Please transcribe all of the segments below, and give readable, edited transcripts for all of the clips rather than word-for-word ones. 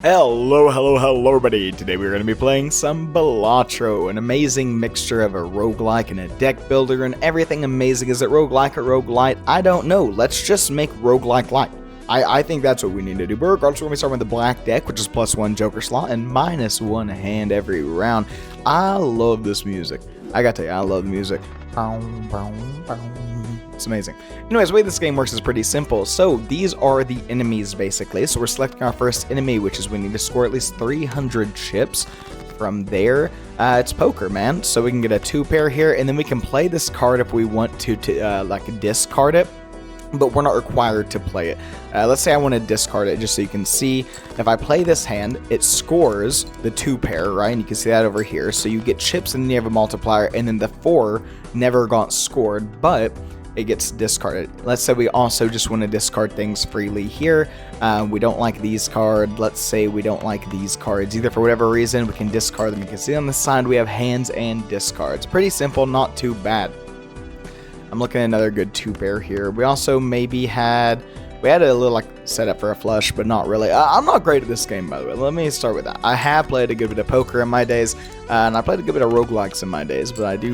Hello everybody. Today we're going to be playing some Balatro, an amazing mixture of a roguelike and a deck builder and everything amazing. Is it roguelike or roguelite? I don't know. Let's just make roguelike light. I think that's what we need to do. But regardless, we're going to start with the black deck, which is +1 Joker slot and -1 hand every round. I love this music. I gotta tell you, I love music. It's amazing. Anyways, the way this game works is pretty simple. So these are the enemies basically. So we're selecting our first enemy, which is we need to score at least 300 chips. From there, it's poker, man. So we can get a 2-pair here, and then we can play this card if we want to like discard it. But we're not required to play it. Let's say I want to discard it just so you can see. If I play this hand, it scores the 2-pair, right? And you can see that over here. So you get chips and then you have a multiplier, and then the 4 never got scored, but it gets discarded. Let's say we also just want to discard things freely here. We don't like these cards. Let's say we don't like these cards either for whatever reason. We can discard them. You can see on the side we have hands and discards. Pretty simple, not too bad. I'm looking at another good 2-pair here. We also maybe had a little like setup for a flush, but not really. I'm not great at this game, by the way. Let me start with that. I have played a good bit of poker in my days, and I played a good bit of roguelikes in my days, but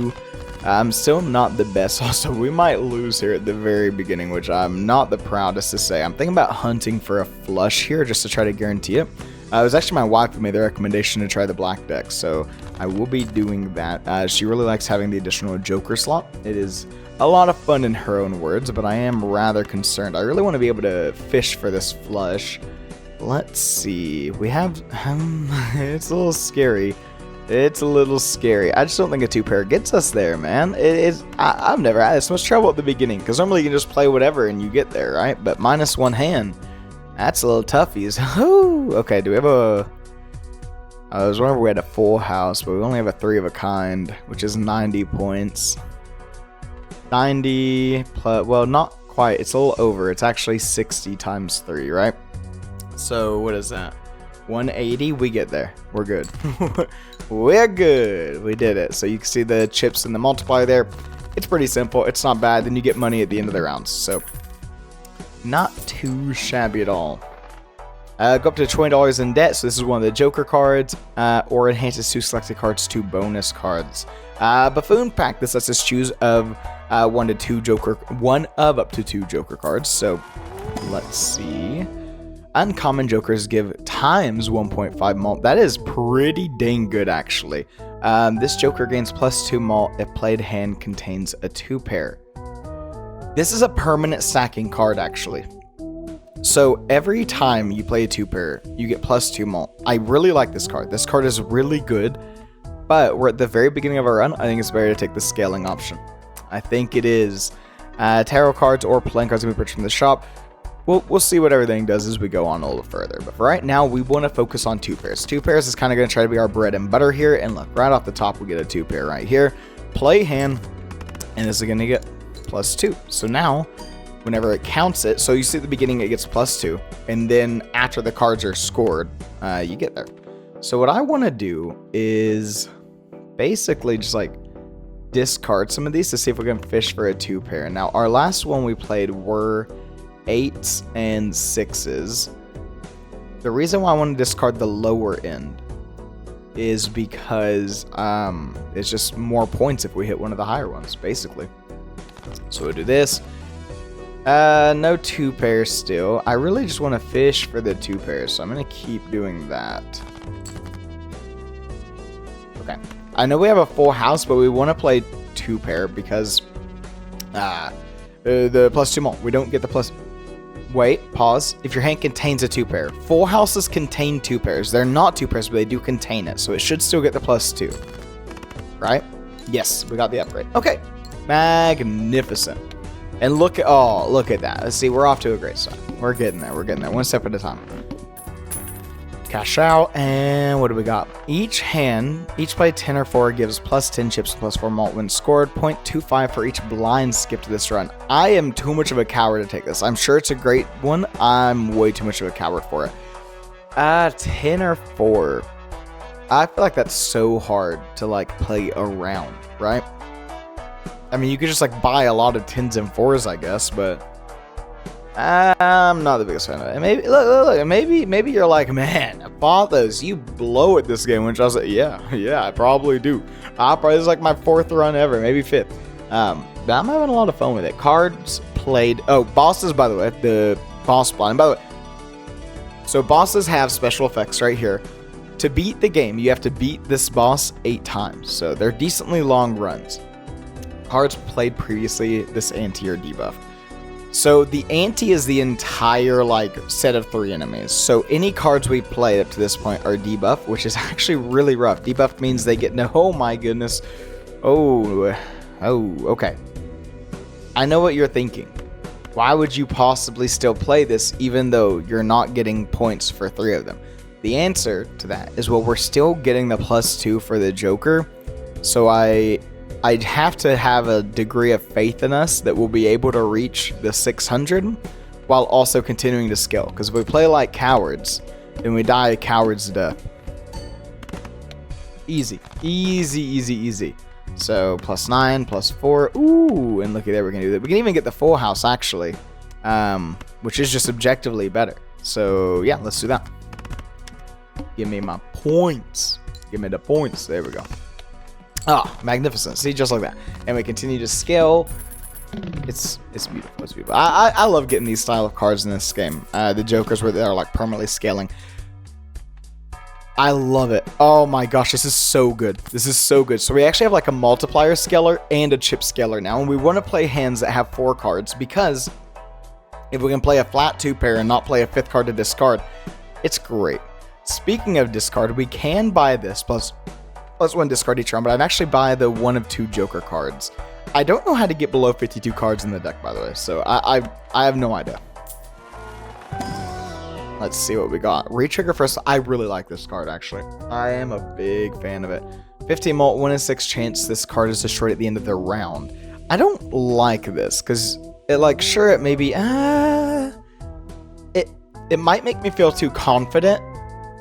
I'm still not the best. Also, we might lose here at the very beginning, which I'm not the proudest to say. I'm thinking about hunting for a flush here just to try to guarantee it. It was actually my wife who made the recommendation to try the black deck, so I will be doing that. She really likes having the additional Joker slot. It is a lot of fun in her own words, but I am rather concerned. I really want to be able to fish for this flush. Let's see. We have... it's a little scary. It's a little scary. I just don't think a 2-pair gets us there, man. I've never had this much trouble at the beginning, because normally you can just play whatever and you get there, right? But -1 hand, that's a little toughies. Okay, do we have a... I was wondering if we had a full house, but we only have a 3 of a kind, which is 90 points. 90 plus, well, not quite. It's a little over. It's actually 60 times 3, right? So what is that? 180. We get there. We're good. We're good. We did it. So you can see the chips and the multiplier there. It's pretty simple. It's not bad. Then you get money at the end of the rounds. So not too shabby at all. Go up to $20 in debt. So this is one of the Joker cards, or enhances 2 selected cards to bonus cards. Buffoon pack. This lets us choose of one of up to 2 Joker cards. So let's see. Uncommon Jokers give times 1.5 mult. That is pretty dang good, actually. This Joker gains +2 mult if played hand contains a 2-pair. This is a permanent stacking card, actually. So every time you play a 2-pair, you get +2 mult. I really like this card. This card is really good, but we're at the very beginning of our run. I think it's better to take the scaling option. I think it is. Tarot cards or playing cards can be purchased from the shop. We'll see what everything does as we go on a little further. But for right now, we want to focus on 2-pairs. 2-pairs is kind of going to try to be our bread and butter here. And look, right off the top, we get a 2-pair right here. Play hand, and this is going to get +2. So now, whenever it counts it, so you see at the beginning it gets +2. And then after the cards are scored, you get there. So what I want to do is basically just like discard some of these to see if we can fish for a 2-pair. Now, our last one we played were 8s and 6s. The reason why I want to discard the lower end is because it's just more points if we hit one of the higher ones, basically. So we'll do this. No 2-pairs still. I really just want to fish for the 2-pairs, so I'm going to keep doing that. Okay. I know we have a full house, but we want to play 2-pair because the +2 mult. We don't get the plus... Wait, pause. If your hand contains a 2-pair. Full houses contain 2-pairs. They're not 2-pairs, but they do contain it. So it should still get the +2. Right? Yes, we got the upgrade. Okay. Magnificent. And look at that. Let's see, we're off to a great start. We're getting there. We're getting there. One step at a time. Cash out, and what do we got? Each play 10 or 4 gives +10 chips, +4 mult when scored. 0.25 for each blind skipped this run. I am too much of a coward to take this. I'm sure it's a great one. I'm way too much of a coward for it. 10 or 4. I feel like that's so hard to like play around, right? I mean, you could just like buy a lot of 10s and 4s, I guess, but I'm not the biggest fan of it. And maybe look, maybe you're like, man, Apothos, you blow at this game. Which I was like, yeah, I probably do. This is like my 4th run ever, maybe 5th. But I'm having a lot of fun with it. Cards played. Oh, bosses, by the way, the boss blind. By the way, so bosses have special effects right here. To beat the game, you have to beat this boss 8 times. So they're decently long runs. Cards played previously, this ante or debuff. So the ante is the entire like set of 3 enemies. So any cards we played up to this point are debuff, which is actually really rough. Debuff means they get no. Oh my goodness. Oh, okay. I know what you're thinking. Why would you possibly still play this even though you're not getting points for 3 of them? The answer to that is, well, we're still getting the +2 for the Joker. So I'd have to have a degree of faith in us that we'll be able to reach the 600 while also continuing to scale. Because if we play like cowards, then we die a coward's death. Easy. So +9, +4. Ooh, and looky there, we can do that. We can even get the full house actually, which is just objectively better. So yeah, let's do that. Give me my points. Give me the points. There we go. Ah, magnificent. See, just like that. And we continue to scale. It's beautiful. It's beautiful. I love getting these style of cards in this game. The Jokers where they're like permanently scaling. I love it. Oh my gosh, this is so good. This is so good. So we actually have like a multiplier scaler and a chip scaler now. And we want to play hands that have 4 cards because if we can play a flat 2 pair and not play a 5th card to discard, it's great. Speaking of discard, we can buy this plus 1 discard each round, but I'd actually buy the 1 of 2 Joker cards. I don't know how to get below 52 cards in the deck, by the way, so I have no idea. Let's see what we got. Retrigger first. I really like this card, actually. I am a big fan of it. 15 mult, 1 in 6 chance this card is destroyed at the end of the round. I don't like this, because it, like, sure, it may be, it might make me feel too confident.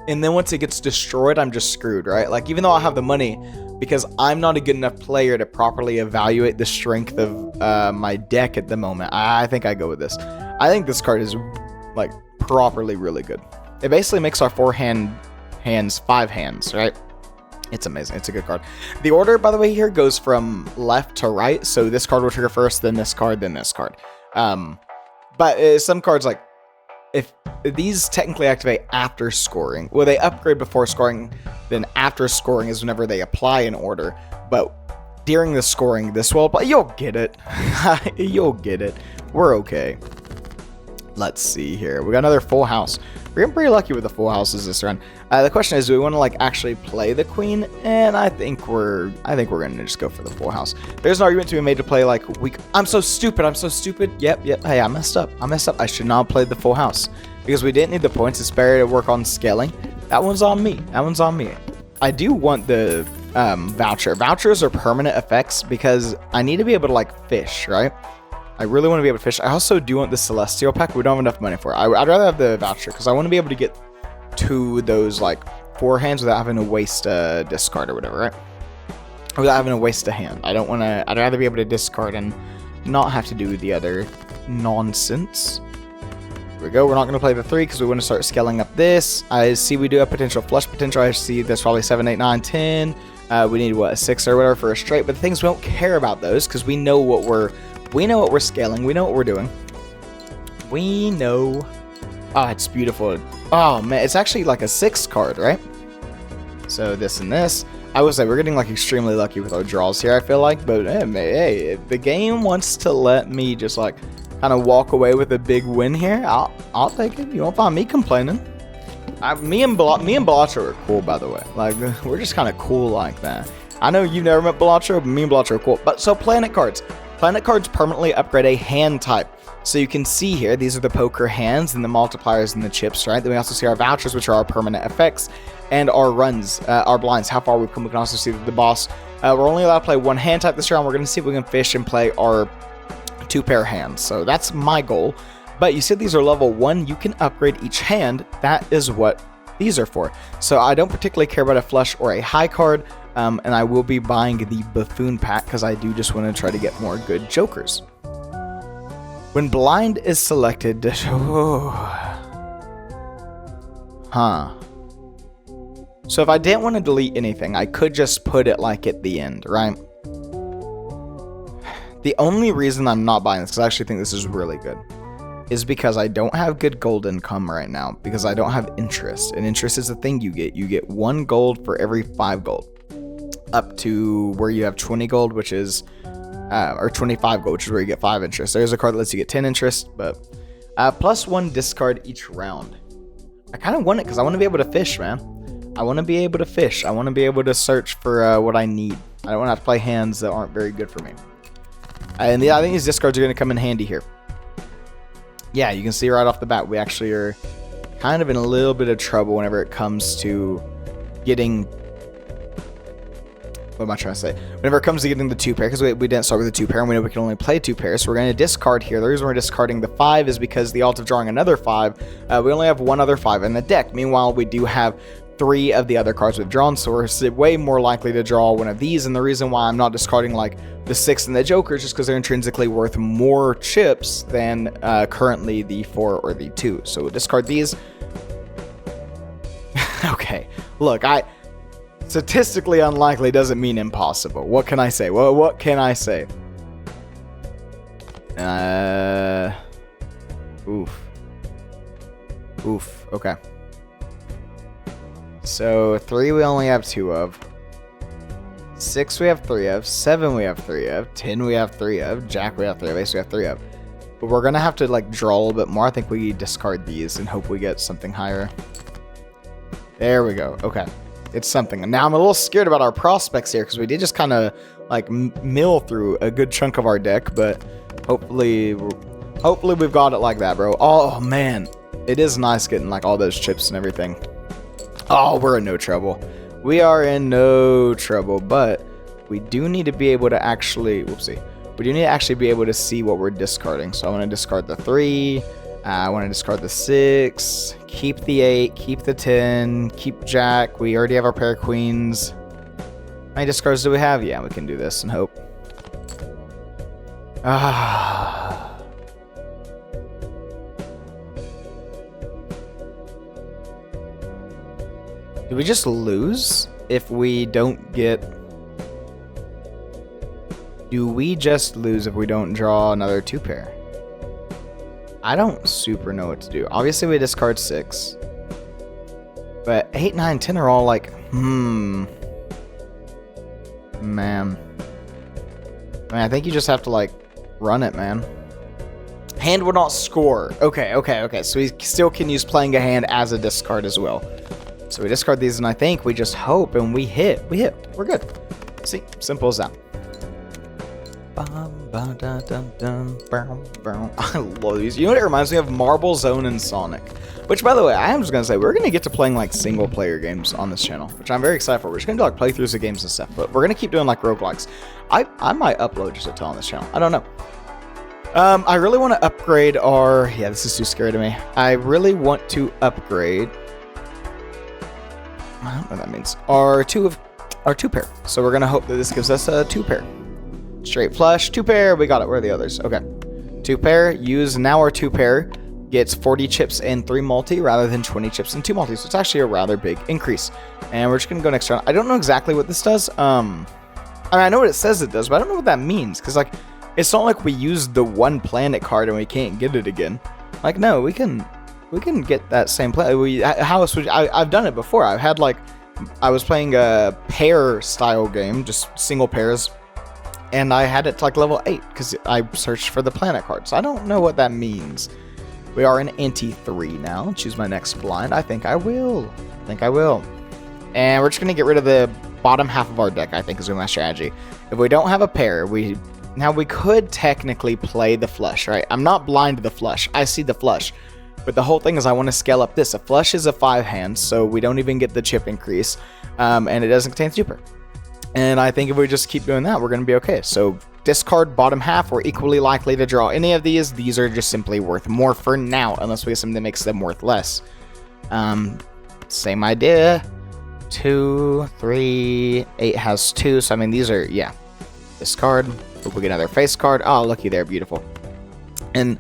And then once it gets destroyed, I'm just screwed, right? Like, even though I have the money, because I'm not a good enough player to properly evaluate the strength of my deck at the moment, I think I go with this. I think this card is, like, properly really good. It basically makes our 4 hands 5 hands, right? It's amazing. It's a good card. The order, by the way, here goes from left to right. So this card will trigger first, then this card, then this card. But some cards, like, if these technically activate after scoring, well, they upgrade before scoring, then after scoring is whenever they apply an order. But during the scoring, this will apply. You'll get it. You'll get it. We're okay. Let's see here. We got another full house. We're getting pretty lucky with the full houses this run. The question is, do we want to like actually play the queen? And I think we're gonna just go for the full house. There's an argument to be made to play like I'm so stupid. Yep. Hey, I messed up. I should not have played the full house because we didn't need the points to spare to work on scaling. That one's on me. I do want the voucher. Vouchers are permanent effects because I need to be able to like fish, right? I really want to be able to fish. I also do want the Celestial pack. We don't have enough money for it. I'd rather have the voucher because I want to be able to get to those like 4 hands without having to waste a discard or whatever, right? Without having to waste a hand. I'd rather be able to discard and not have to do the other nonsense. Here we go. We're not going to play the 3 because we want to start scaling up this. I see we do have potential flush potential. I see there's probably 7, 8, 9, 10. We need what, a 6 or whatever for a straight. But the things we don't care about those because we know what we're scaling. We know what we're doing. We know. Oh, it's beautiful. Oh, man. It's actually like a 6 card, right? So this and this. I would say we're getting like extremely lucky with our draws here, I feel like. But hey, if the game wants to let me just like kind of walk away with a big win here, I'll take it. You won't find me complaining. Me and Balatro are cool, by the way. Like, we're just kind of cool like that. I know you've never met Balatro, but me and Balatro are cool. But so planet cards. Planet cards permanently upgrade a hand type. So you can see here, these are the poker hands and the multipliers and the chips, right? Then we also see our vouchers, which are our permanent effects, and our runs, our blinds, how far we've come. We can also see the boss. We're only allowed to play 1 hand type this round. We're going to see if we can fish and play our 2 pair hands. So that's my goal. But you see these are level 1. You can upgrade each hand. That is what these are for. So I don't particularly care about a flush or a high card. And I will be buying the Buffoon pack because I do just want to try to get more good Jokers. When blind is selected, huh. So if I didn't want to delete anything, I could just put it like at the end, right? The only reason I'm not buying this, because I actually think this is really good, is because I don't have good gold income right now, because I don't have interest. And interest is the thing you get. You get 1 gold for every 5 gold. Up to where you have 20 gold, which is, or 25 gold, which is where you get 5 interest. There's a card that lets you get 10 interest, but plus 1 discard each round. I kind of want it because I want to be able to fish, man. I want to be able to fish. I want to be able to search for what I need. I don't want to have to play hands that aren't very good for me. And I think these discards are going to come in handy here. Yeah, you can see right off the bat, we actually are kind of in a little bit of trouble whenever it comes to getting... What am I trying to say? Whenever it comes to getting the 2 pair, because we didn't start with the 2 pair, and we know we can only play 2 pairs, so we're going to discard here. The reason we're discarding the 5 is because the odds of drawing another 5, we only have 1 other 5 in the deck. Meanwhile, we do have 3 of the other cards we've drawn, so we're way more likely to draw one of these. And the reason why I'm not discarding like the 6 and the Joker is just because they're intrinsically worth more chips than currently the 4 or the 2. So we'll discard these. Okay, look, statistically unlikely doesn't mean impossible. What can I say? Well, what can I say? Oof. Okay. So 3 we only have 2 of. 6 we have 3 of. 7 we have 3 of. 10 we have 3 of. Jack we have 3 of. Ace we have 3 of. But we're gonna have to like draw a little bit more. I think we discard these and hope we get something higher. There we go. Okay. It's something. And now I'm a little scared about our prospects here because we did just kind of like mill through a good chunk of our deck, but hopefully we've got it like that, bro. Oh man, it is nice getting like all those chips and everything. Oh, we're in no trouble. We are in no trouble, but we do need to be able to actually, we do need to actually be able to see what we're discarding. So I want to discard the 3. I want to discard the 6, keep the 8, keep the 10, keep Jack. We already have our pair of queens. How many discards do we have? Yeah, we can do this and hope. Do we just lose if we don't get... Do we just lose if we don't draw another 2 pair? I don't super know what to do. Obviously, we discard 6. But 8, 9, 10 are all like, Man. I think you just have to, like, run it, man. Hand will not score. Okay. So we still can use playing a hand as a discard as well. So we discard these, and I think we just hope, and we hit. We're good. See? Simple as that. I love these. You know what it reminds me of? Marble Zone and Sonic. Which, by the way, I am just going to say, we're going to get to playing, like, single-player games on this channel, which I'm very excited for. We're just going to do, like, playthroughs of games and stuff, but we're going to keep doing, like, roguelikes. I might upload just a ton on this channel. I don't know. I really want to upgrade our... Yeah, this is too scary to me. I really want to upgrade... I don't know what that means. Our two pair. So we're going to hope that this gives us a 2 pair. Straight flush, 2 pair, we got it. Where are the others? Okay. 2 pair, use now our 2 pair gets 40 chips and 3 multi rather than 20 chips and 2 multi. So it's actually a rather big increase. And we're just gonna go next round. I don't know exactly what this does. I mean, I know what it says it does, but I don't know what that means. Because like, it's not like we used the 1 planet card and we can't get it again. Like, no, we can get that same planet. How else would I've done it before. I've had like, I was playing a pair style game, just single pairs. And I had it to like level 8 because I searched for the planet card. So I don't know what that means. We are in ante 3 now. Choose my next blind. I think I will. And we're just going to get rid of the bottom half of our deck, I think, is my strategy. If we don't have a pair, we could technically play the flush, right? I'm not blind to the flush. I see the flush. But the whole thing is I want to scale up this. A flush is a 5 hand, so we don't even get the chip increase. And it doesn't contain super. And I think if we just keep doing that, we're going to be okay. So discard bottom half. We're equally likely to draw any of these. These are just simply worth more for now, unless we get something that makes them worth less. Same idea. 2, 3, 8 has 2. So, I mean, these are, yeah. Discard. Hope we get another face card. Oh, looky there. Beautiful. And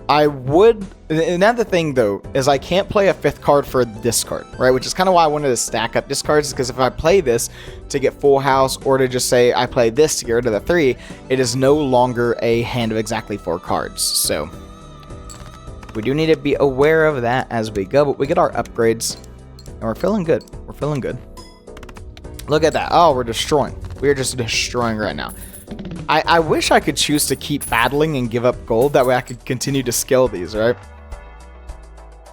I would, another thing though, is I can't play a 5th card for discard, right? Which is kind of why I wanted to stack up discards, because if I play this to get full house, or to just say I play this to get rid of the 3, it is no longer a hand of exactly 4 cards. So we do need to be aware of that as we go, but we get our upgrades, and we're feeling good. We're feeling good. Look at that. Oh, we're destroying. We are just destroying right now. I wish I could choose to keep battling and give up gold. That way I could continue to skill these, right?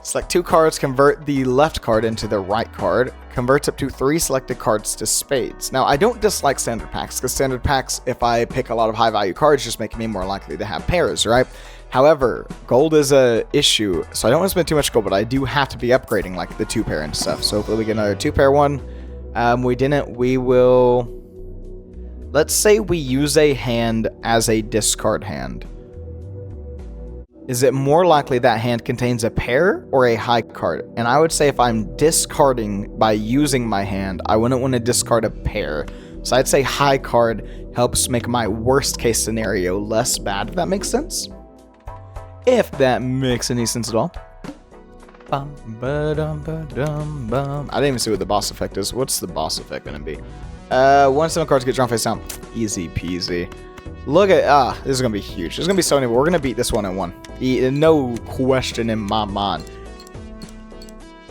Select 2 cards, convert the left card into the right card. Converts up to 3 selected cards to spades. Now, I don't dislike standard packs, because standard packs, if I pick a lot of high value cards, just make me more likely to have pairs, right? However, gold is a issue, so I don't want to spend too much gold, but I do have to be upgrading like the 2 pair and stuff. So hopefully we get another 2 pair one. We didn't. We will. Let's say we use a hand as a discard hand. Is it more likely that hand contains a pair or a high card? And I would say if I'm discarding by using my hand, I wouldn't want to discard a pair. So I'd say high card helps make my worst case scenario less bad, if that makes sense. If that makes any sense at all. I didn't even see what the boss effect is. What's the boss effect going to be? 1/7 cards get drawn face down. Easy peasy. Look at, this is going to be huge. There's going to be so many, but we're going to beat this one in one. No question in my mind.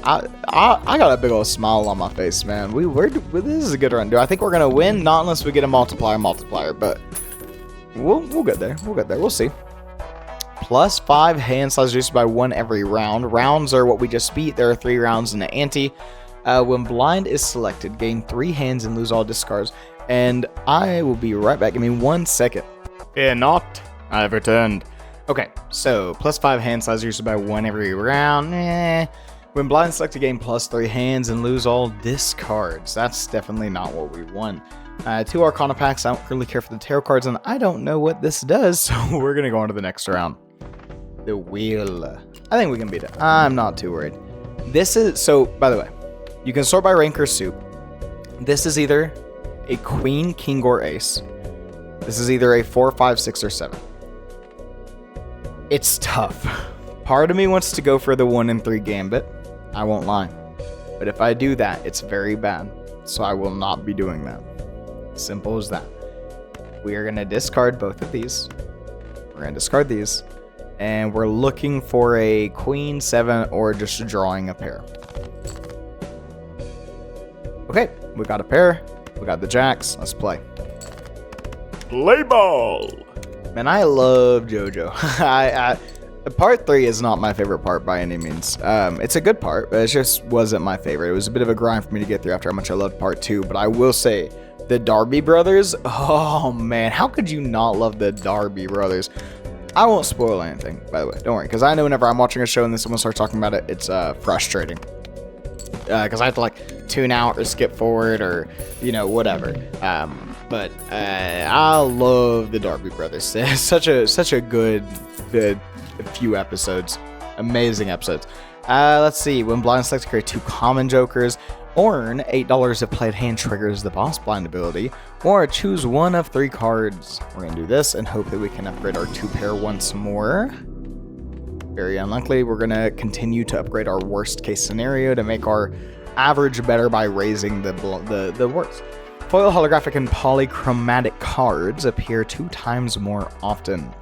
I got a big old smile on my face, man. This is a good run. Do I think we're going to win? Not unless we get a multiplier, but we'll get there. We'll get there. We'll see. +5 hand size reduced by 1 every round. Rounds are what we just beat. There are 3 rounds in the ante. When blind is selected, gain 3 hands and lose all discards. And I will be right back. Give me 1 second. Fear not, I have returned. Okay, so +5 hand size reduced by 1 every round. When blind selected, gain +3 hands and lose all discards. That's definitely not what we want. 2 Arcana packs. I don't really care for the tarot cards, and I don't know what this does, so we're gonna go on to the next round. The wheel. I think we can beat it. I'm not too worried. This is, so, by the way, you can sort by rank or suit. This is either a queen, king, or ace. This is either a 4, 5, 6, or 7. It's tough. Part of me wants to go for the 1 and 3 gambit. I won't lie. But if I do that, it's very bad. So I will not be doing that. Simple as that. We are going to discard both of these. We're going to discard these. And we're looking for a queen, 7, or just drawing a pair. Okay, we got a pair. We got the jacks. Let's play. Play ball! Man, I love JoJo. Part 3 is not my favorite part by any means. It's a good part, but it just wasn't my favorite. It was a bit of a grind for me to get through after how much I loved part 2. But I will say, the Darby brothers, oh man, how could you not love the Darby brothers? I won't spoil anything, by the way. Don't worry, because I know whenever I'm watching a show and then someone starts talking about it, it's frustrating. Because I have to like tune out or skip forward or, you know, whatever. But I love the Darby brothers. such a good few episodes. Amazing episodes. Let's see. When blind selected, create 2 common jokers. Earn $8 if played hand triggers the boss blind ability, or choose 1 of 3 cards. We're going to do this and hope that we can upgrade our 2 pair once more. Very unlikely. We're going to continue to upgrade our worst case scenario to make our average better by raising the worst. Foil, holographic, and polychromatic cards appear 2 times more often.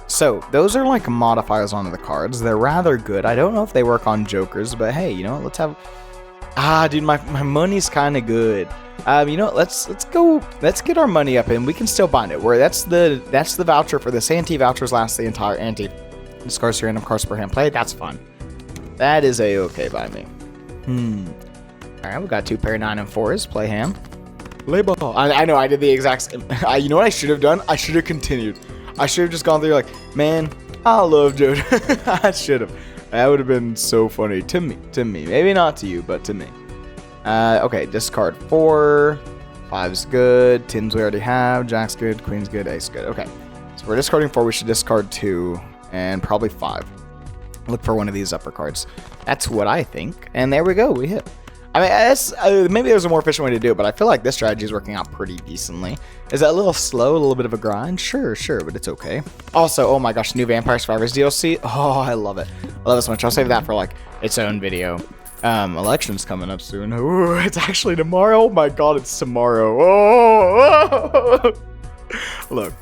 So, those are like modifiers onto the cards. They're rather good. I don't know if they work on jokers, but hey, you know what? Let's have... dude, my money's kind of good. You know what? Let's go. Let's get our money up, and we can still bind it. That's the voucher for this. Ante vouchers last the entire ante. Discards random cards per hand play. That's fun. That is a-okay by me. All right, we got 2 pair 9 and 4s. Play hand. Play ball. I know I did the exact same. You know what I should have done? I should have continued. I should have just gone through like, man, I love JoJo. I should have. That would have been so funny to me. Maybe not to you, but to me. Okay, discard 4. 5's good. 10's we already have. Jack's good. Queen's good. Ace good. Okay, so we're discarding 4. We should discard 2 and probably 5. Look for one of these upper cards. That's what I think. And there we go. We hit. I mean, maybe there's a more efficient way to do it, but I feel like this strategy is working out pretty decently. Is that a little slow, a little bit of a grind? Sure, but it's okay. Also, oh my gosh, new Vampire Survivors DLC. Oh, I love it. I love it so much. I'll save that for like its own video. Election's coming up soon. Ooh, it's actually tomorrow. Oh my god, it's tomorrow. Oh. Look.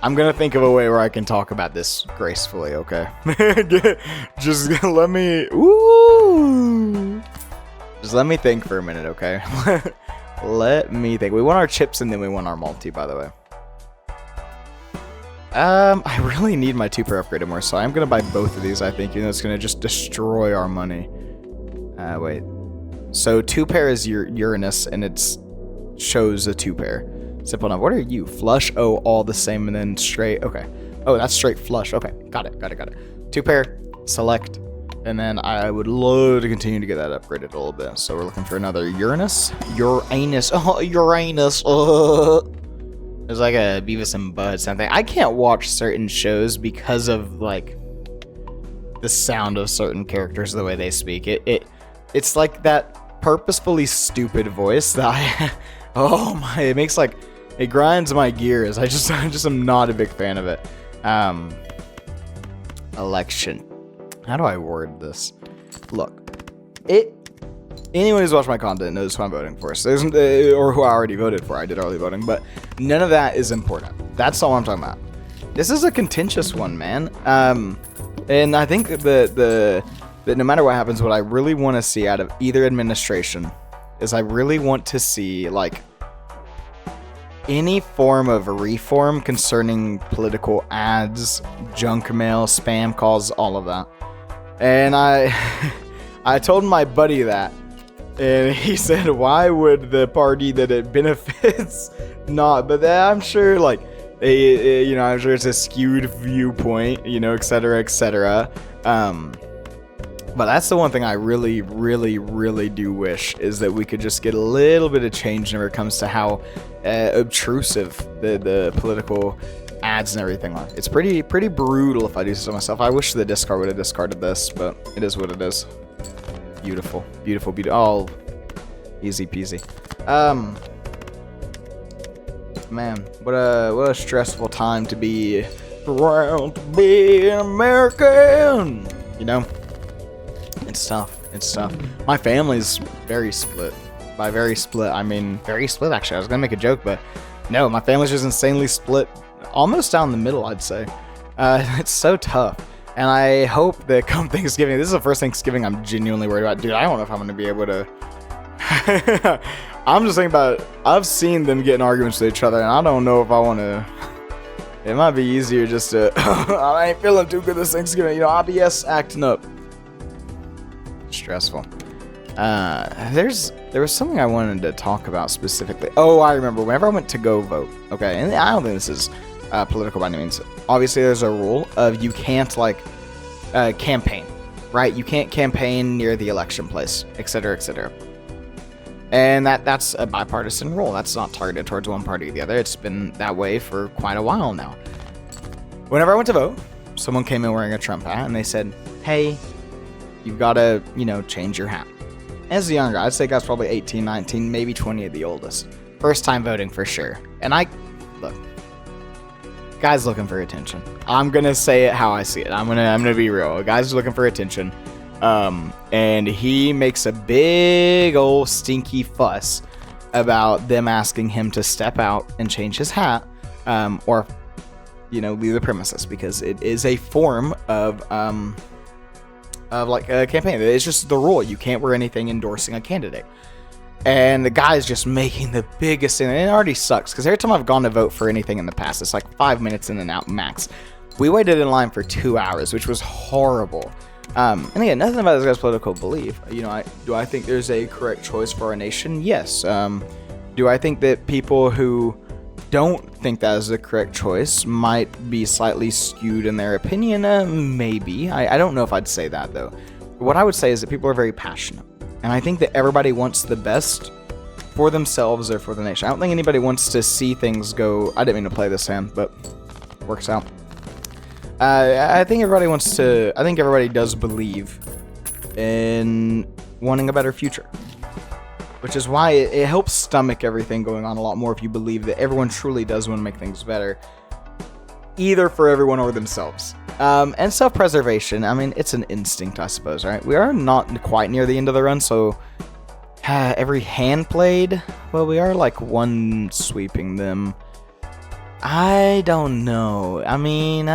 I'm gonna think of a way where I can talk about this gracefully, okay? Just let me... Ooh! Just let me think for a minute, okay? Let me think. We want our chips and then we want our multi, by the way. I really need my 2-pair upgraded more, so I'm gonna buy both of these, I think, even though it's gonna just destroy our money. Wait. So 2-pair is your Uranus, and it's shows a 2-pair. Simple enough. What are you? Flush? Oh, all the same and then straight. Okay. Oh, that's straight flush. Okay. Got it. 2-pair. Select. And then I would love to continue to get that upgraded a little bit. So we're looking for another Uranus. Uranus. Oh, Uranus. There's like a Beavis and Bud something. I can't watch certain shows because of like the sound of certain characters, the way they speak. It's like that purposefully stupid voice that I... Oh my, it makes like... It grinds my gears. I just am not a big fan of it. Election. How do I word this? Look, anyone who's watched my content knows who I'm voting for. So or who I already voted for. I did early voting, but none of that is important. That's all I'm talking about. This is a contentious one, man. And I think that no matter what happens, what I really want to see out of either administration is I really want to see like any form of reform concerning political ads, junk mail, spam calls, all of that. And I told my buddy that, and he said, why would the party that it benefits not? But I'm sure, like, you know, I'm sure it's a skewed viewpoint, you know, etc., etc. But that's the one thing I really, really, really do wish, is that we could just get a little bit of change whenever it comes to how obtrusive the political ads and everything are. It's pretty brutal, if I do so myself. I wish the discard would have discarded this, but it is what it is. Beautiful. Oh, easy peasy. Man, what a stressful time to be proud to be an American. You know. It's tough. My family's very split. By very split, I mean very split, actually. I was gonna make a joke, but no, my family's just insanely split. Almost down the middle, I'd say. It's so tough. And I hope that come Thanksgiving, this is the first Thanksgiving I'm genuinely worried about. Dude, I don't know if I'm gonna be able to... I'm just thinking about it. I've seen them get in arguments with each other, and I don't know if I want to... It might be easier just to... I ain't feeling too good this Thanksgiving. You know, IBS acting up. Stressful. There was something I wanted to talk about specifically. Oh, I remember. Whenever I went to go vote, okay, and I don't think this is political by any means. Obviously, there's a rule of you can't like campaign, right? You can't campaign near the election place, etc., etc. And that's a bipartisan rule. That's not targeted towards one party or the other. It's been that way for quite a while now. Whenever I went to vote, someone came in wearing a Trump hat, and they said, "Hey, you've got to, you know, change your hat." As a younger, I'd say guy's probably 18, 19, maybe 20 at the oldest. First time voting for sure. And look, guy's looking for attention. I'm gonna say it how I see it. I'm gonna be real. A guy's looking for attention. And he makes a big old stinky fuss about them asking him to step out and change his hat, or, you know, leave the premises, because it is a form of like a campaign. It's just the rule. You can't wear anything endorsing a candidate. And the guy's just making the biggest thing. And it already sucks, because every time I've gone to vote for anything in the past, it's like 5 minutes in and out max. We waited in line for 2 hours, which was horrible. And again, nothing about this guy's political belief. You know, do I think there's a correct choice for our nation? Yes. Do I think that people who don't think that is the correct choice might be slightly skewed in their opinion? Maybe. I don't know if I'd say that, though. What I would say is that people are very passionate. And I think that everybody wants the best for themselves or for the nation. I don't think anybody wants to see things go... I didn't mean to play this hand, but works out. I think everybody does believe in wanting a better future. Which is why it helps stomach everything going on a lot more if you believe that everyone truly does want to make things better, either for everyone or themselves. And self-preservation, I mean, it's an instinct, I suppose, right? We are not quite near the end of the run, so every hand played, well, we are like one sweeping them. I don't know. I mean,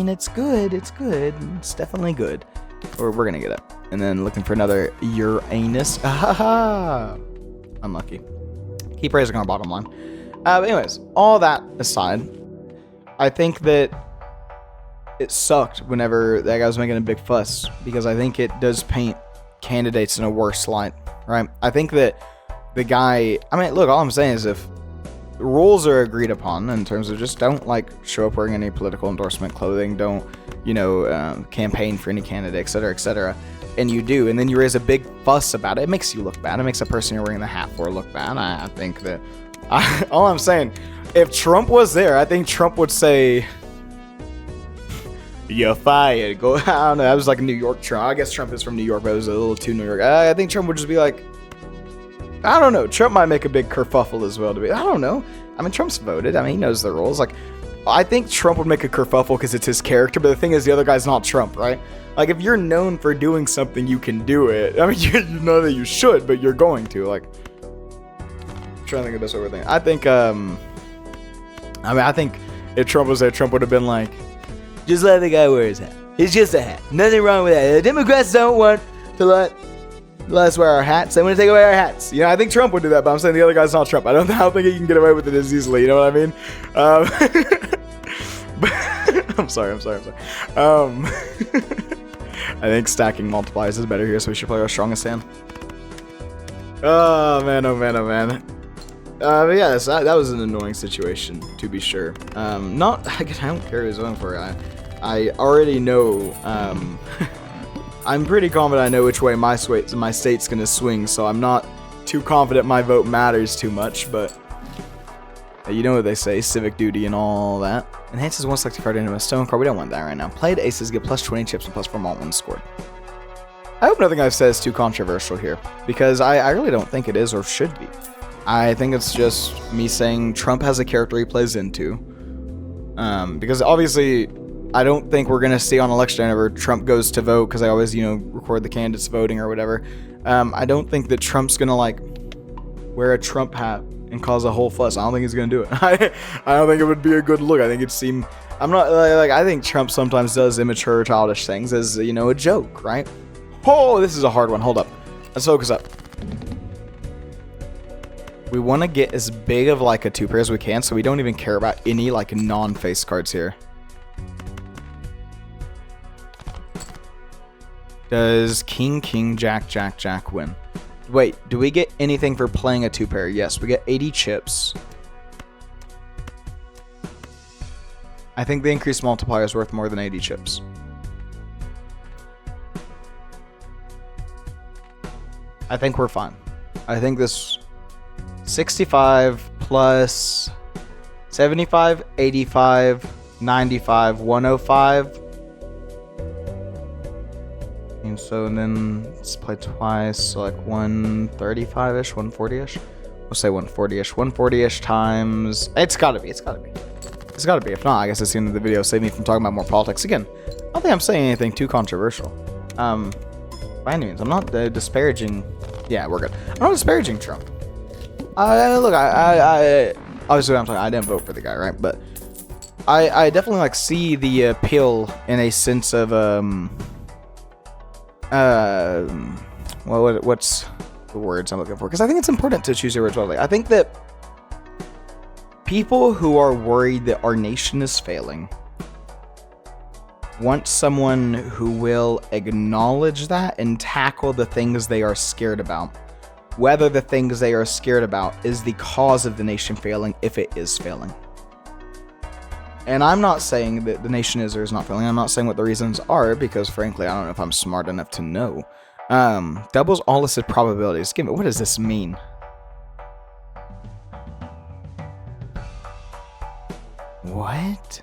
it's good. It's good. It's definitely good. We're gonna get up. And then looking for another Uranus. Unlucky. Keep raising our bottom line. But anyways, all that aside, I think that it sucked whenever that guy was making a big fuss, because I think it does paint candidates in a worse light, right? I think that the guy, I mean, look, all I'm saying is if rules are agreed upon in terms of just don't like show up wearing any political endorsement clothing, don't, campaign for any candidate, etc., and you do, and then you raise a big fuss about it, it makes you look bad. It makes the person you're wearing the hat for look bad. I think that, all I'm saying, if Trump was there, I think Trump would say, "You're fired." Go, I don't know. That was like a New York Trump. I guess Trump is from New York, but it was a little too New York. I think Trump would just be like, I don't know. Trump might make a big kerfuffle as well. I don't know. I mean, Trump's voted. I mean, he knows the rules. Like, I think Trump would make a kerfuffle because it's his character. But the thing is, the other guy's not Trump, right? Like, if you're known for doing something, you can do it. I mean, you know that you should, but you're going to. Like, I'm trying to think of the best way to think. I think if Trump was there, Trump would have been like, just let the guy wear his hat. It's just a hat. Nothing wrong with that. The Democrats don't want to let us wear our hats. They want to take away our hats. I think Trump would do that, but I'm saying the other guy's not Trump. I don't think he can get away with it as easily. You know what I mean? I'm sorry. I think stacking multipliers is better here, so we should play our strongest hand. Oh man. But yeah, that was an annoying situation, to be sure. I don't care who's voting for it. I already know, I'm pretty confident I know which way my state's gonna swing, so I'm not too confident my vote matters too much, but you know what they say, civic duty and all that. Enhances one selected card into a stone card. We don't want that right now. Played aces get plus 20 chips and plus 4 malt when scored. I hope nothing I've said is too controversial here, because I really don't think it is or should be. I think it's just me saying Trump has a character he plays into. Because obviously, I don't think we're going to see on election day whenever Trump goes to vote, because I always, record the candidates voting or whatever. I don't think that Trump's going to, wear a Trump hat and cause a whole fuss. I don't think he's going to do it. I don't think it would be a good look. I think it'd seem... I think Trump sometimes does immature, childish things as, a joke, right? Oh, this is a hard one. Hold up. Let's focus up. We want to get as big of a 2-pair as we can, so we don't even care about any non-face cards here. Does King, King, Jack, Jack, Jack win? Wait, do we get anything for playing a 2-pair? Yes, we get 80 chips. I think the increased multiplier is worth more than 80 chips. I think we're fine. I think this 65 plus 75, 85, 95, 105. And so then let's play twice, so 135-ish, 140-ish. We'll say 140-ish. 140-ish times... It's gotta be. If not, I guess it's the end of the video. Save me from talking about more politics. Again, I don't think I'm saying anything too controversial. By any means, I'm not disparaging... Yeah, we're good. I'm not disparaging Trump. Look, I obviously I'm talking, I didn't vote for the guy, right? But I definitely see the appeal in a sense of what's the words I'm looking for? Because I think it's important to choose your words well. I think that people who are worried that our nation is failing want someone who will acknowledge that and tackle the things they are scared about. Whether the things they are scared about is the cause of the nation failing, if it is failing. And I'm not saying that the nation is or is not failing. I'm not saying what the reasons are, because frankly, I don't know if I'm smart enough to know. Doubles all listed probabilities. Give me, what does this mean? What?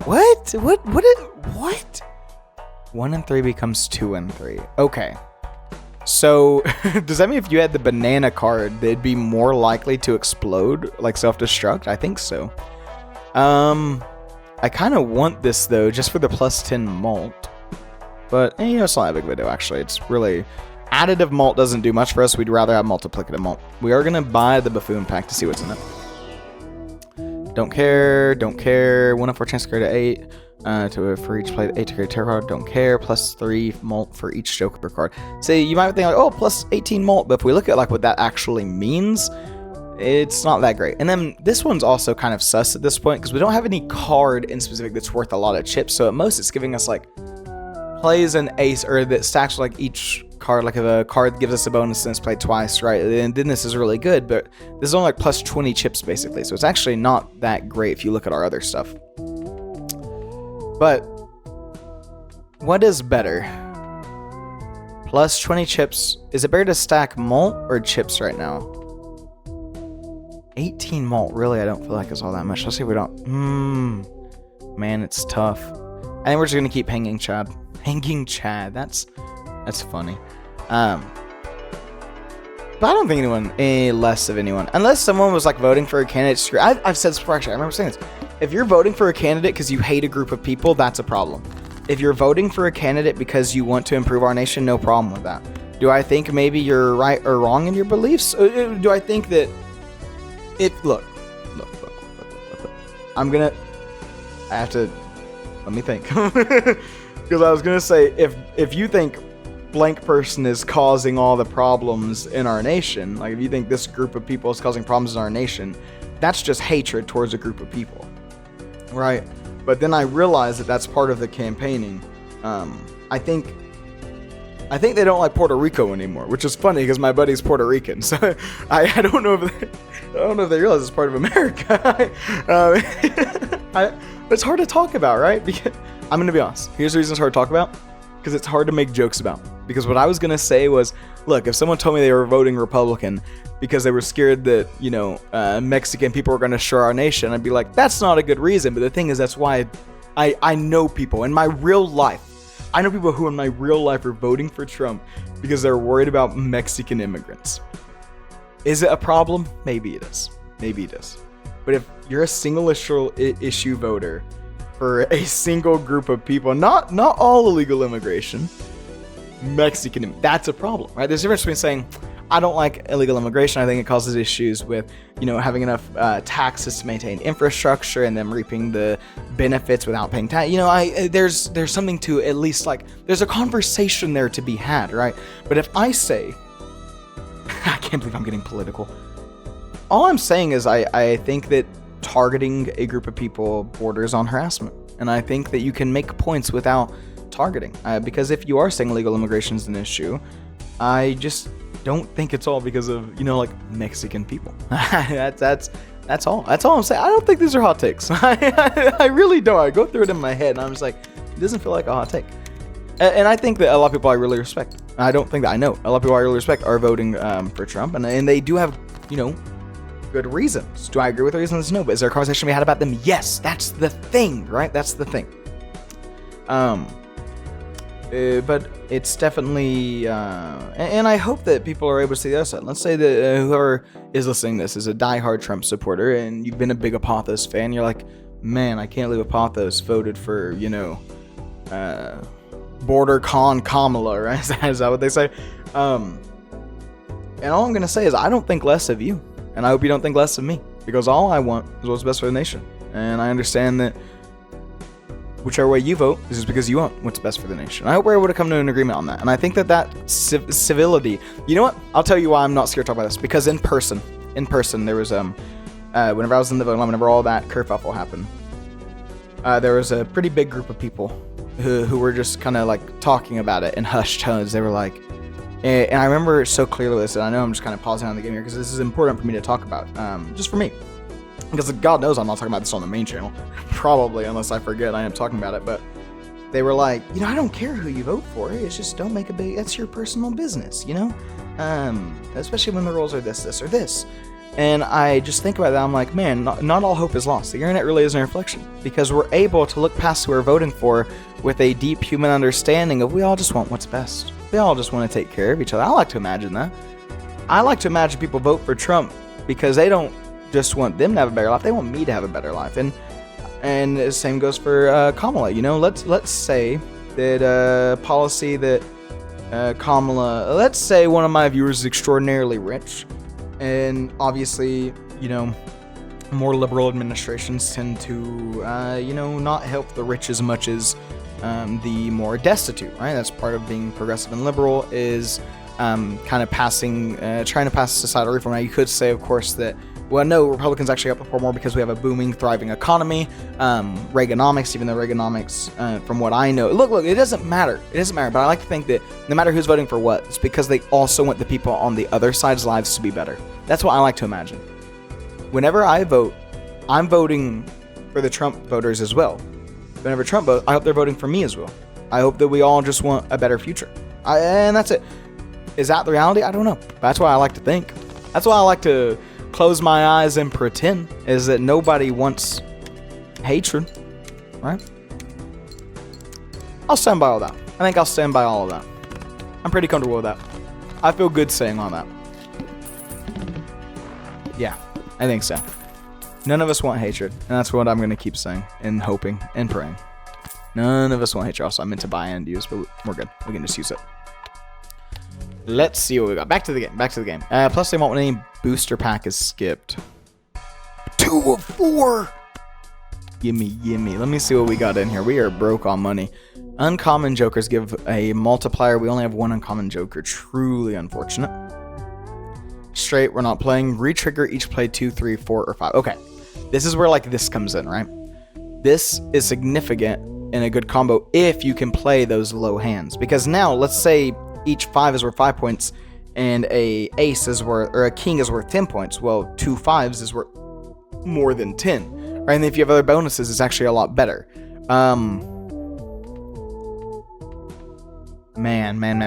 What? What? 1 and 3 becomes 2 and 3. Okay. So, does that mean if you had the banana card, they'd be more likely to explode, like self-destruct? I think so. I kind of want this, though, just for the plus 10 malt. But, you know, it's not a big video, actually. It's really... Additive malt doesn't do much for us. We'd rather have multiplicative malt. We are going to buy the buffoon pack to see what's in it. Don't care. 1 in 4 chance to carry to 8. For each play, 8 to carry tarot card. Don't care. Plus 3 malt for each Joker card. So you might think, like, oh, plus 18 malt. But if we look at like what that actually means, it's not that great. And then this one's also kind of sus at this point because we don't have any card in specific that's worth a lot of chips. So at most, it's giving us like plays an ace, or that stacks like each card. Like if a card gives us a bonus and it's played twice, right? And then this is really good, but this is only like plus 20 chips basically. So it's actually not that great if you look at our other stuff. But what is better? Plus 20 chips. Is it better to stack malt or chips right now? 18 malt, really, I don't feel like it's all that much. Let's see if we don't. Man, it's tough. I think we're just gonna keep hanging Chad. Hanging Chad. That's funny. But I don't think anyone any less of anyone, unless someone was like voting for a candidate. I've said this before. Actually, I remember saying this. If you're voting for a candidate because you hate a group of people, that's a problem. If you're voting for a candidate because you want to improve our nation, no problem with that. Do I think maybe you're right or wrong in your beliefs? Do I think that look. I have to, let me think. Because I was going to say, if you think blank person is causing all the problems in our nation, like if you think this group of people is causing problems in our nation, that's just hatred towards a group of people, right? But then I realized that that's part of the campaigning. I think they don't like Puerto Rico anymore, which is funny because my buddy's Puerto Rican. So I don't know if they realize it's part of America. It's hard to talk about, right? Because I'm gonna be honest. Here's the reason it's hard to talk about. Because it's hard to make jokes about. Because what I was gonna say was, look, if someone told me they were voting Republican because they were scared that, you know, Mexican people were gonna share our nation, I'd be like, that's not a good reason. But the thing is, that's why I know people in my real life. I know people who in my real life are voting for Trump because they're worried about Mexican immigrants. Is it a problem? Maybe it is. Maybe it is. But if you're a single issue voter for a single group of people, not all illegal immigration, Mexican, that's a problem, right? There's a difference between saying, I don't like illegal immigration. I think it causes issues with, you know, having enough taxes to maintain infrastructure and them reaping the benefits without paying tax. You know, there's something to at least like, there's a conversation there to be had, right? But if I say, I can't believe I'm getting political. All I'm saying is I think that targeting a group of people borders on harassment. And I think that you can make points without targeting. Because if you are saying illegal immigration is an issue, I just don't think it's all because of, you know, like Mexican people. That's all. That's all I'm saying. I don't think these are hot takes. I really don't. I go through it in my head and I'm just like, it doesn't feel like a hot take. And I think that a lot of people I really respect, I don't think that I know, a lot of people I really respect are voting for Trump. And they do have, you know, good reasons. Do I agree with the reasons? No. But is there a conversation we had about them? Yes. That's the thing, right? That's the thing. But it's definitely, and I hope that people are able to see the other side. Let's say that whoever is listening to this is a diehard Trump supporter, and you've been a big Apothos fan. You're like, man, I can't believe Apothos voted for, you know, Border Con Kamala, right? Is that what they say? And all I'm gonna say is I don't think less of you, and I hope you don't think less of me, because all I want is what's best for the nation. And I understand that whichever way you vote is just because you want what's best for the nation. I hope we're able to come to an agreement on that. And I think that civility, you know what? I'll tell you why I'm not scared to talk about this. Because in person, there was, whenever I was in the vote, whenever all that kerfuffle happened, there was a pretty big group of people who were just kind of like talking about it in hushed tones. They were like, and I remember so clearly this, and I know I'm just kind of pausing on the game here because this is important for me to talk about, just for me. Because God knows I'm not talking about this on the main channel. Probably, unless I forget I am talking about it. But they were like, you know, I don't care who you vote for. It's just don't make a big, that's your personal business, you know? Especially when the rules are this, or this. And I just think about that, I'm like, man, not all hope is lost. The internet really is an reflection, because we're able to look past who we're voting for with a deep human understanding of we all just want what's best. We all just want to take care of each other. I like to imagine that. I like to imagine people vote for Trump because they don't just want them to have a better life, they want me to have a better life. And the same goes for Kamala. You know, let's say that policy that Kamala, let's say one of my viewers is extraordinarily rich, and obviously, you know, more liberal administrations tend to, you know, not help the rich as much as the more destitute, right? That's part of being progressive and liberal, is kind of trying to pass societal reform. Now, you could say, of course, that, well, no, Republicans actually outperform more because we have a booming, thriving economy. Reaganomics, even though Reaganomics, from what I know, look, it doesn't matter. It doesn't matter. But I like to think that no matter who's voting for what, it's because they also want the people on the other side's lives to be better. That's what I like to imagine. Whenever I vote, I'm voting for the Trump voters as well. Whenever Trump votes, I hope they're voting for me as well. I hope that we all just want a better future. And that's it. Is that the reality? I don't know. That's what I like to think. That's why I like to close my eyes and pretend, is that nobody wants hatred, right? I'll stand by all that. I think I'll stand by all of that. I'm pretty comfortable with that. I feel good saying all that. Yeah, I think so. None of us want hatred, and that's what I'm going to keep saying and hoping and praying. None of us want hatred. Also, I meant to buy and use, but we're good. We can just use it. Let's see what we got. Back to the game. Plus, they won't when any booster pack is skipped. 2 of 4. Gimme. Let me see what we got in here. We are broke on money. Uncommon jokers give a multiplier. We only have 1 uncommon joker. Truly unfortunate. Straight, we're not playing. Retrigger each play 2, 3, 4, or 5. Okay. This is where like this comes in, right? This is significant in a good combo if you can play those low hands. Because now, let's say each 5 is worth 5 points, and a ace is worth, or a king is worth 10 points. Well, 2 5s is worth more than 10, right? And if you have other bonuses, it's actually a lot better. Man. Let me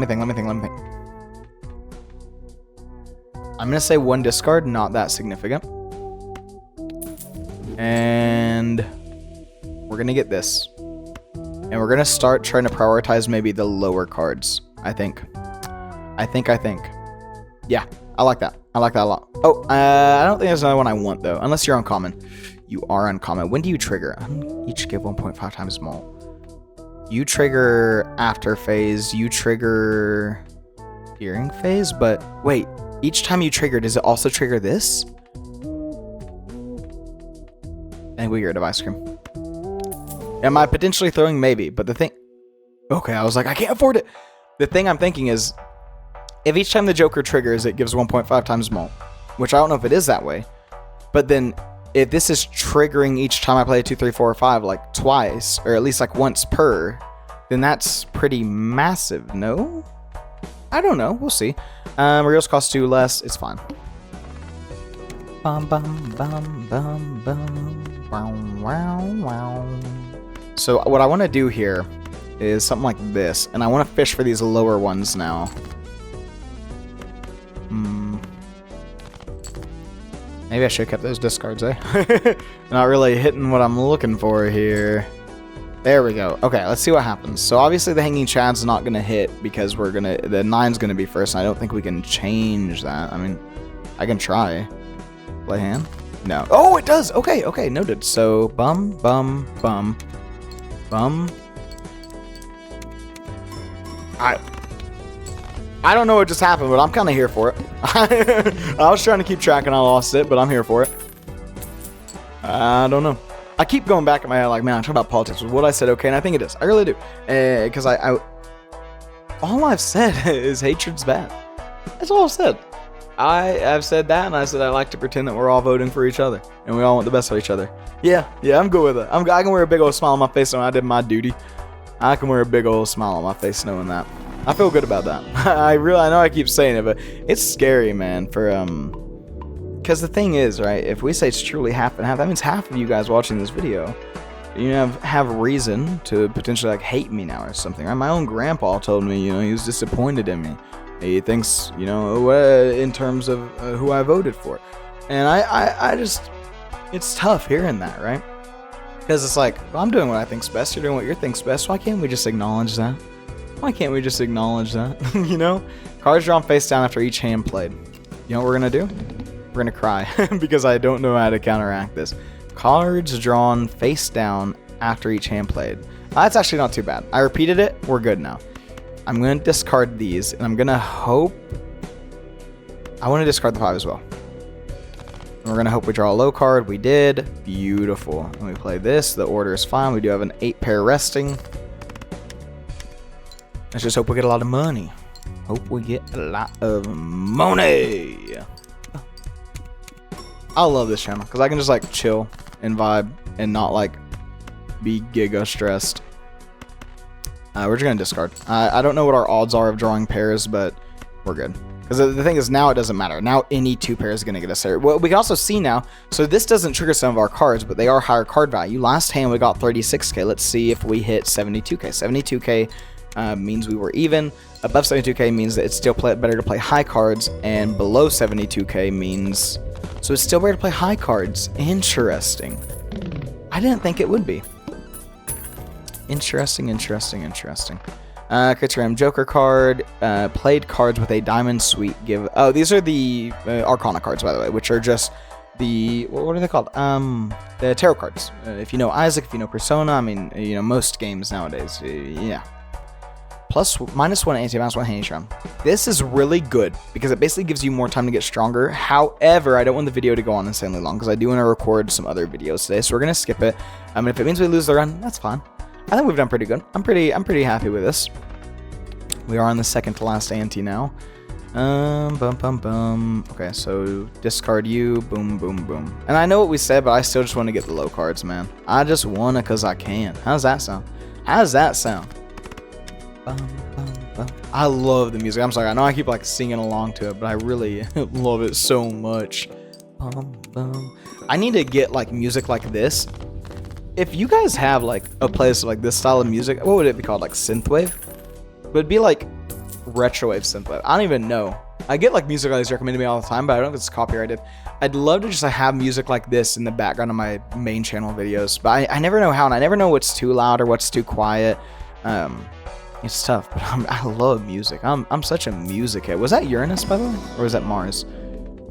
think. I'm gonna say 1 discard, not that significant. And we're gonna get this. And we're gonna start trying to prioritize maybe the lower cards. I think. Yeah, I like that. I like that a lot. Oh, I don't think there's another one I want, though. Unless you're uncommon. You are uncommon. When do you trigger? Each give 1.5 times small. You trigger after phase. You trigger during phase. But wait, each time you trigger, does it also trigger this? I think we get rid of ice cream. Am I potentially throwing? Maybe. But the thing... Okay, I was like, I can't afford it. The thing I'm thinking is, if each time the Joker triggers, it gives 1.5 times malt, which I don't know if it is that way, but then if this is triggering each time I play a 2, 3, 4, or 5, like twice, or at least like once per, then that's pretty massive, no? I don't know, we'll see. Reels cost 2 less, it's fine. So what I want to do here is something like this, and I want to fish for these lower ones now. Maybe I should have kept those discards, eh? Not really hitting what I'm looking for here. There we go. Okay, let's see what happens. So obviously the Hanging Chad's not going to hit because we're going to... The 9's going to be first, and I don't think we can change that. I mean, I can try. Play hand? No. Oh, it does! Okay, noted. So, bum. I don't know what just happened, but I'm kind of here for it. I was trying to keep track and I lost it, but I'm here for it. I don't know. I keep going back in my head like, man, I'm talking about politics. Was what I said okay? And I think it is. I really do. Because all I've said is hatred's bad. That's all I've said. I've said that, and I said I like to pretend that we're all voting for each other and we all want the best for each other. Yeah, I'm good with it. I can wear a big old smile on my face when I did my duty. I can wear a big old smile on my face knowing that. I feel good about that. I know I keep saying it, but it's scary, man, for because the thing is, right, if we say it's truly half and half, that means half of you guys watching this video, you have reason to potentially like hate me now or something, right? My own grandpa told me, he was disappointed in me. He thinks, you know, in terms of who I voted for. And I just, it's tough hearing that, right? Because it's like, well, I'm doing what I think's best. You're doing what you think's best. Why can't we just acknowledge that? Why can't we just acknowledge that? You know? Cards drawn face down after each hand played. You know what we're going to do? We're going to cry because I don't know how to counteract this. Cards drawn face down after each hand played. That's actually not too bad. I repeated it. We're good now. I'm going to discard these, and I'm going to hope... I want to discard the 5 as well. And we're going to hope we draw a low card. We did. Beautiful. And we play this. The order is fine. We do have an 8-pair resting. Let's just hope we get a lot of money. Hope we get a lot of money. I love this channel because I can just like chill and vibe and not like be giga stressed. We're just going to discard. I don't know what our odds are of drawing pairs, but we're good. Because the thing is, now it doesn't matter. Now any 2 pairs is going to get us there. Well, we can also see now, so this doesn't trigger some of our cards, but they are higher card value. Last hand we got 36k. Let's see if we hit 72k. 72k means we were even. Above 72k means that it's still better to play high cards, and below 72k means... So it's still better to play high cards. Interesting. I didn't think it would be. Interesting. Criterium Joker card. Played cards with a diamond suite give... Oh, these are the Arcana cards, by the way, which are just the... What are they called? The tarot cards. If you know Isaac, if you know Persona, I mean, you know, most games nowadays. Yeah. -1 anti, -1 hand round. This is really good because it basically gives you more time to get stronger. However, I don't want the video to go on insanely long because I do want to record some other videos today, so we're gonna skip it. If it means we lose the run, that's fine. I think we've done pretty good. I'm pretty happy with this. We are on the second to last ante now. Okay, so discard you. Boom, boom, boom. And I know what we said, but I still just want to get the low cards, man. I just wanna because I can. How's that sound? How's that sound? I love the music. I'm sorry, I know I keep like singing along to it, but I really love it so much. I need to get like music like this. If you guys have like a playlist of like this style of music, what would it be called? Like synthwave? It would be like retrowave synthwave. I don't even know. I get like music like this recommended to me all the time, but I don't know if it's copyrighted. I'd love to just have music like this in the background of my main channel videos, but I never know how, and I never know what's too loud or what's too quiet. It's tough, but I love music. I'm such a music head. Was that Uranus, by the way? Or was that Mars?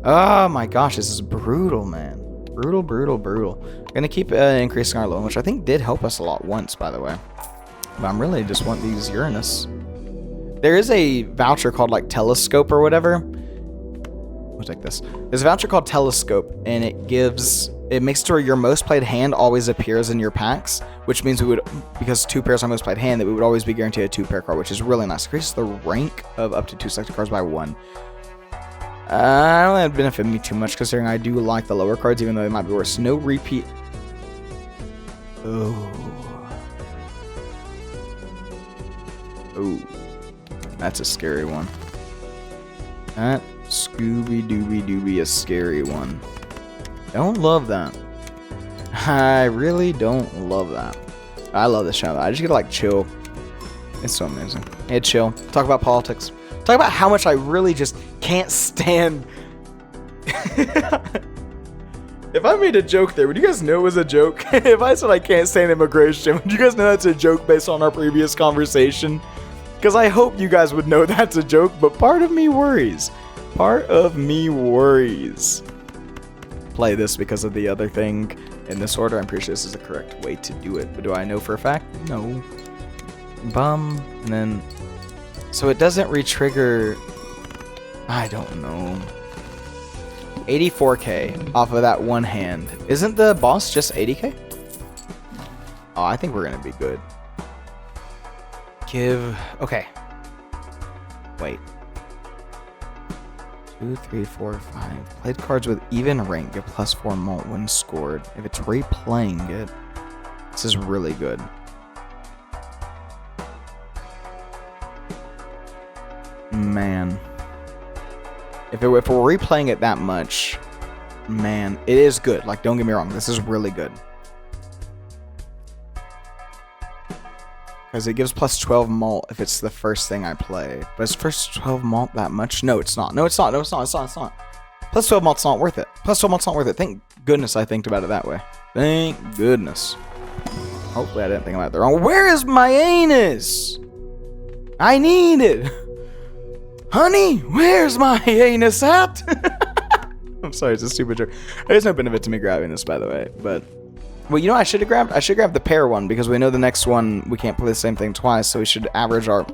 Oh my gosh, this is brutal, man. Brutal. Gonna keep increasing our loan, which I think did help us a lot once, by the way. But I'm really just want these Uranus. There is a voucher called like Telescope or whatever. We'll take this. There's a voucher called Telescope, and it makes it to where your most played hand always appears in your packs, which means we would, because 2 pairs are most played hand, that we would always be guaranteed a 2-pair card, which is really nice. Increases the rank of up to 2 selected cards by 1. I don't think it'd benefit me too much, considering I do like the lower cards, even though they might be worse. No repeat. Oh, that's a scary one. That Scooby-Dooby-Dooby a scary one. Don't love that. I really don't love that. I love this channel. I just get to like chill. It's so amazing. Hey, chill. Talk about politics. Talk about how much I really just can't stand. If I made a joke there, would you guys know it was a joke? If I said I can't stand immigration, would you guys know that's a joke based on our previous conversation? Because I hope you guys would know that's a joke, but part of me worries. Part of me worries. Play this because of the other thing in this order. I'm pretty sure this is the correct way to do it, but do I know for a fact? No. And then, so it doesn't re-trigger. I don't know. 84k off of that one hand. Isn't the boss just 80k? Oh, I think we're gonna be good. Okay. Wait. 2, 3, 4, 5. Played cards with even rank get +4 mult when scored. If it's replaying it, this is really good. Man. If we're replaying it that much, man, it is good. Like, don't get me wrong, this is really good. Because it gives plus 12 malt if it's the first thing I play. But is first 12 malt that much? No, it's not. No, it's not. No, it's not. It's not. It's not. Plus 12 malt's not worth it. Plus 12 malt's not worth it. Thank goodness I think about it that way. Thank goodness. Hopefully I didn't think about it the wrong way. Where is my anus? I need it. Honey, where's my anus at? I'm sorry, it's a stupid joke. There's no benefit to me grabbing this, by the way. But, well, you know what I should have grabbed? I should grab the pair one because we know the next one we can't play the same thing twice, so we should average our...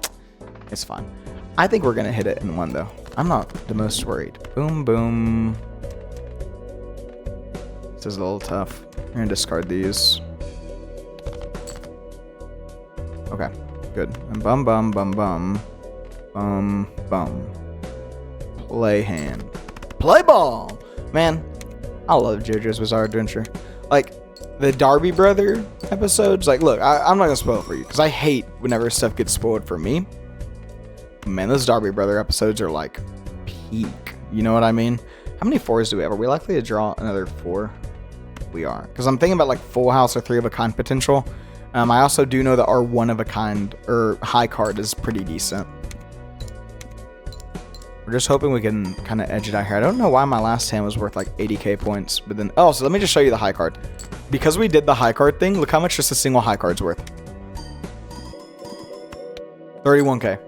It's fine. I think we're going to hit it in one, though. I'm not the most worried. Boom, boom. This is a little tough. I'm going to discard these. Okay, good. And bum, bum, bum, bum. Bum, bum. Play hand. Play ball! Man, I love JoJo's Bizarre Adventure. Like, the Darby Brother episodes, like, look, I'm not gonna spoil it for you, because I hate whenever stuff gets spoiled for me. Man, those Darby Brother episodes are, like, peak. You know what I mean? How many 4s do we have? Are we likely to draw another 4? We are. Because I'm thinking about, like, Full House or 3 of a kind potential. I also do know that our 1 of a kind, or high card, is pretty decent. We're just hoping we can kind of edge it out here. I don't know why my last hand was worth like 80k points, but then... Oh, so let me just show you the high card. Because we did the high card thing, look how much just a single high card's worth. 31k.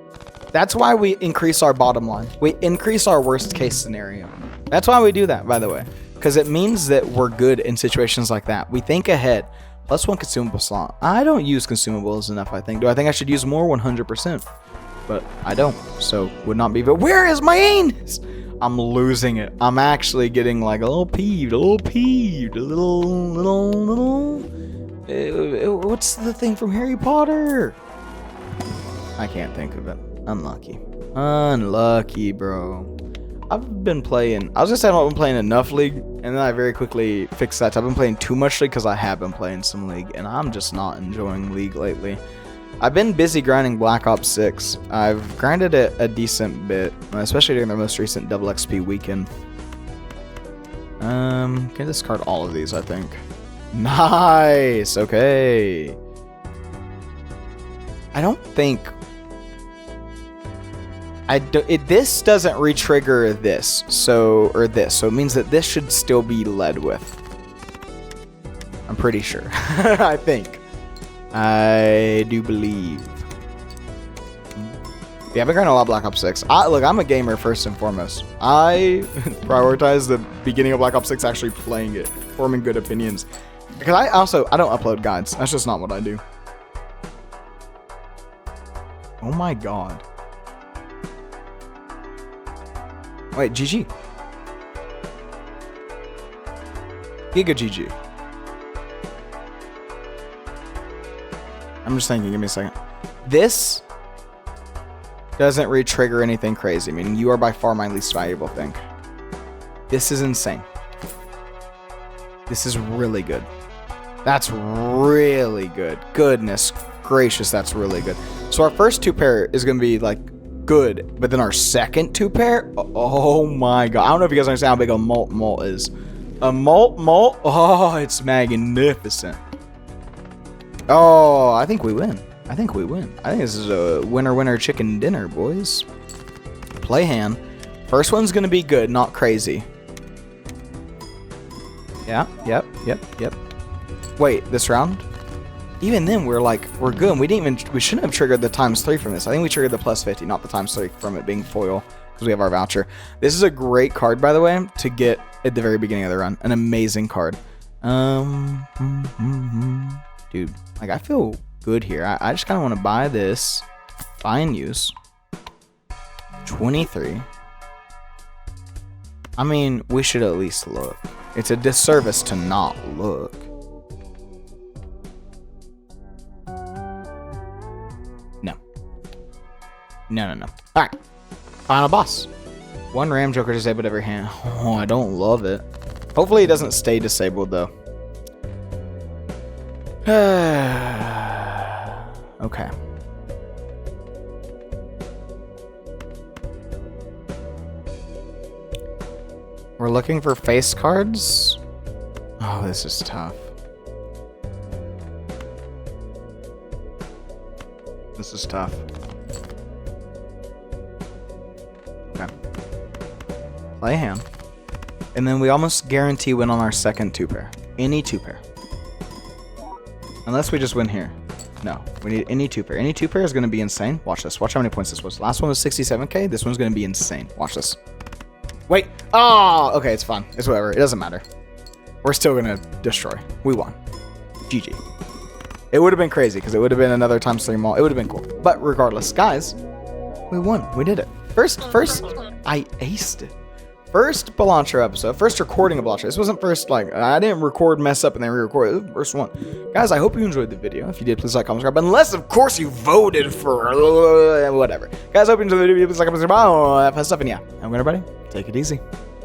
That's why we increase our bottom line. We increase our worst case scenario. That's why we do that, by the way. Because it means that we're good in situations like that. We think ahead. Plus 1 consumable slot. I don't use consumables enough, I think. Do I think I should use more? 100%. But I don't, so would not be. But where is my anus? I'm losing it. I'm actually getting like a little peeved, what's the thing from Harry Potter? I can't think of it. Unlucky, bro. I've been playing, I was just saying I've been playing enough League, and then I very quickly fixed that. I've been playing too much League because I have been playing some League, and I'm just not enjoying League lately. I've been busy grinding Black Ops 6. I've grinded it a decent bit, especially during the most recent double XP weekend. Can discard all of these, I think. Nice! Okay. I don't think... this doesn't re-trigger this, so... Or this, so it means that this should still be led with. I'm pretty sure. I think. I do believe. Yeah, I've been grinding a lot of Black Ops 6. Look, I'm a gamer first and foremost. I prioritize the beginning of Black Ops 6 actually playing it, forming good opinions. Because I don't upload guides. That's just not what I do. Oh my god. Wait, GG. Giga GG. I'm just thinking, give me a second. This doesn't re-trigger anything crazy, meaning you are by far my least valuable thing. This is insane. This is really good. That's really good. Goodness gracious, that's really good. So our first 2 pair is going to be like good, but then our second 2 pair, oh my god. I don't know if you guys understand how big a malt is. A malt, oh, it's magnificent. Oh, I think we win. I think this is a winner chicken dinner, boys. Play hand. First one's going to be good, not crazy. Yeah, yep. Wait, this round? Even then, we're good. We shouldn't have triggered the ×3 from this. I think we triggered the +50, not the ×3 from it being foil, because we have our voucher. This is a great card, by the way, to get at the very beginning of the run. An amazing card. Dude, like, I feel good here. I just kind of want to buy this. Buy and use. 23. I mean, we should at least look. It's a disservice to not look. No. Alright. Final boss. 1 Ram Joker disabled every hand. Oh, I don't love it. Hopefully it doesn't stay disabled, though. Okay. We're looking for face cards. Oh, this is tough. This is tough. Okay. Play a hand. And then we almost guarantee win on our second 2-pair. Any 2-pair. Unless we just win here. No, we need any 2-pair. Any 2-pair is going to be insane. Watch this. Watch how many points this was. Last one was 67k. This one's going to be insane. Watch this. Wait. Oh, okay. It's fine. It's whatever. It doesn't matter. We're still going to destroy. We won. GG. It would have been crazy because it would have been another times 3 mall. It would have been cool. But regardless, guys, we won. We did it. First, I aced it. First Balatro episode. First recording of Balatro. This wasn't first, like, I didn't record, mess up, and then re-record. It was the first one. Guys, I hope you enjoyed the video. If you did, please like, comment, subscribe. Unless, of course, you voted for whatever. Guys, I hope you enjoyed the video. Please like, comment, subscribe. Have fun stuff, and yeah. Everybody, take it easy.